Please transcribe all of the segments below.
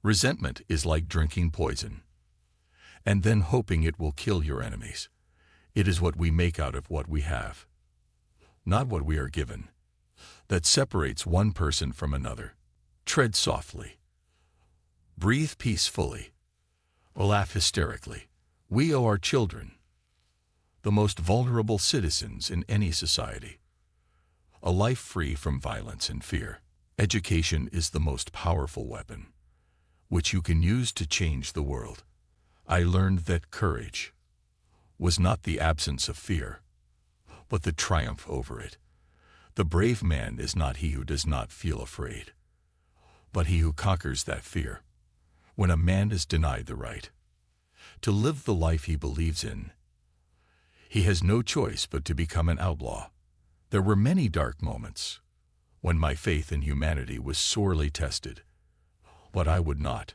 Resentment is like drinking poison, and then hoping it will kill your enemies. It is what we make out of what we have, not what we are given, that separates one person from another. Tread softly. Breathe peacefully. Or laugh hysterically. We owe our children, the most vulnerable citizens in any society, a life free from violence and fear. Education is the most powerful weapon, which you can use to change the world. I learned that courage was not the absence of fear, but the triumph over it. The brave man is not he who does not feel afraid, but he who conquers that fear. When a man is denied the right to live the life he believes in, he has no choice but to become an outlaw. There were many dark moments when my faith in humanity was sorely tested, but I would not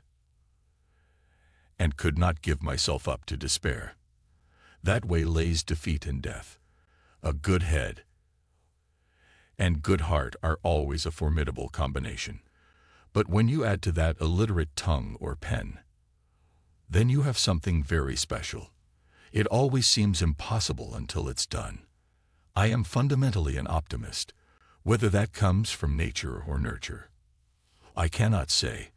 and could not give myself up to despair. That way lays defeat and death. A good head and good heart are always a formidable combination. But when you add to that illiterate tongue or pen, then you have something very special. It always seems impossible until it's done. I am fundamentally an optimist, whether that comes from nature or nurture. I cannot say.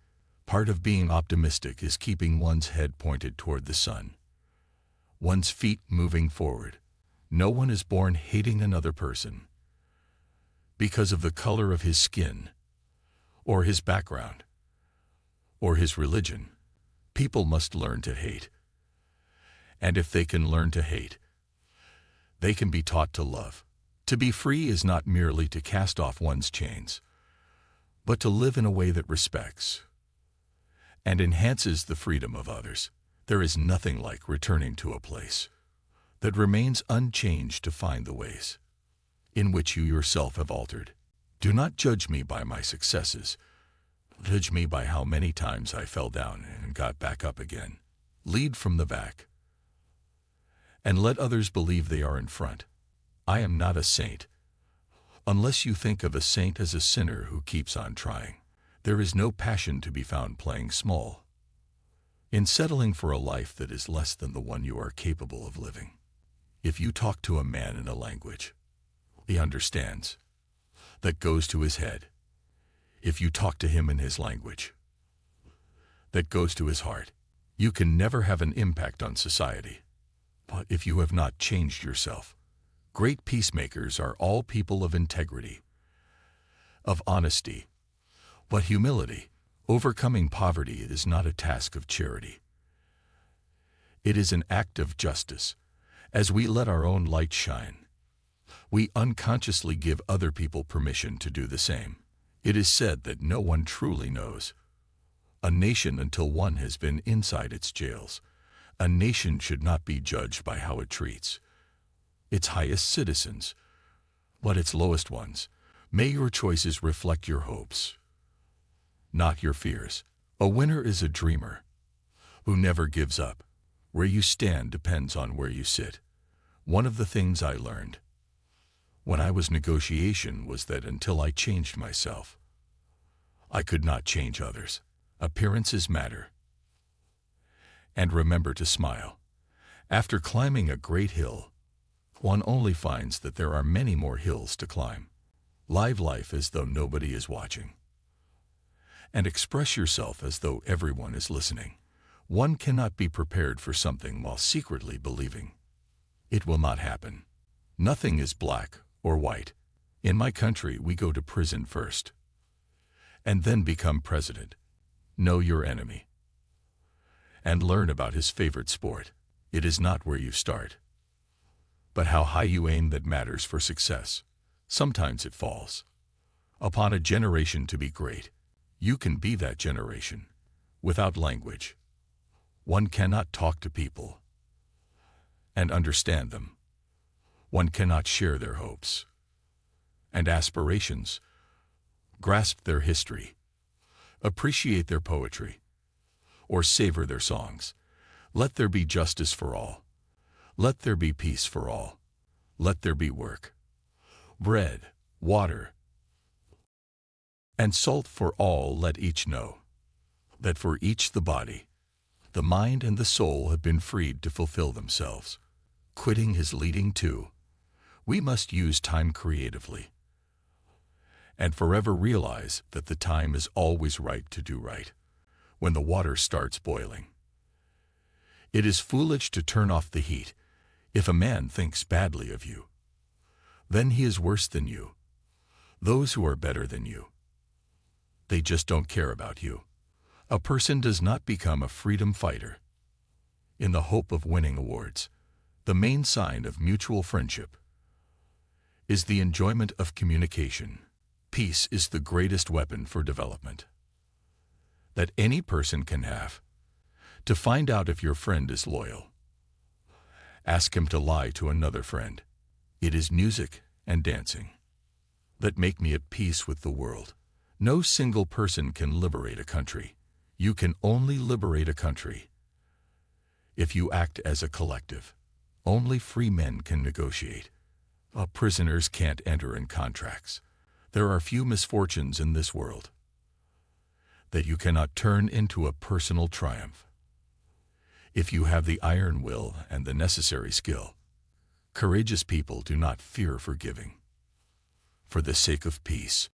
Part of being optimistic is keeping one's head pointed toward the sun, one's feet moving forward. No one is born hating another person because of the color of his skin, or his background, or his religion. People must learn to hate. And if they can learn to hate, they can be taught to love. To be free is not merely to cast off one's chains, but to live in a way that respects and enhances the freedom of others. There is nothing like returning to a place that remains unchanged to find the ways in which you yourself have altered. Do not judge me by my successes. Judge me by how many times I fell down and got back up again. Lead from the back, and let others believe they are in front. I am not a saint, unless you think of a saint as a sinner who keeps on trying. There is no passion to be found playing small, in settling for a life that is less than the one you are capable of living. If you talk to a man in a language he understands, that goes to his head. If you talk to him in his language, that goes to his heart, you can never have an impact on society. But if you have not changed yourself, great peacemakers are all people of integrity, of honesty, but humility. Overcoming poverty is not a task of charity. It is an act of justice. As we let our own light shine, we unconsciously give other people permission to do the same. It is said that no one truly knows a nation until one has been inside its jails. A nation should not be judged by how it treats its highest citizens, but its lowest ones. May your choices reflect your hopes, not your fears. A winner is a dreamer who never gives up. Where you stand depends on where you sit. One of the things I learned when I was negotiation was that until I changed myself, I could not change others. Appearances matter. And remember to smile. After climbing a great hill, one only finds that there are many more hills to climb. Live life as though nobody is watching, and express yourself as though everyone is listening. One cannot be prepared for something while secretly believing it will not happen. Nothing is black or white. In my country, we go to prison first, and then become president. Know your enemy, and learn about his favorite sport. It is not where you start, but how high you aim that matters for success. Sometimes it falls upon a generation to be great. You can be that generation without language. One cannot talk to people and understand them. One cannot share their hopes and aspirations, grasp their history, appreciate their poetry, or savor their songs. Let there be justice for all. Let there be peace for all. Let there be work, bread, water, and salt for all. Let each know that for each the body, the mind and the soul have been freed to fulfill themselves. Quitting his leading to, we must use time creatively and forever realize that the time is always ripe to do right when the water starts boiling. It is foolish to turn off the heat. If a man thinks badly of you, then he is worse than you. Those who are better than you, they just don't care about you. A person does not become a freedom fighter in the hope of winning awards. The main sign of mutual friendship is the enjoyment of communication. Peace is the greatest weapon for development that any person can have. To find out if your friend is loyal, ask him to lie to another friend. It is music and dancing that make me at peace with the world. No single person can liberate a country. You can only liberate a country if you act as a collective. Only free men can negotiate. Prisoners can't enter in contracts. There are few misfortunes in this world that you cannot turn into a personal triumph if you have the iron will and the necessary skill. Courageous people do not fear forgiving for the sake of peace.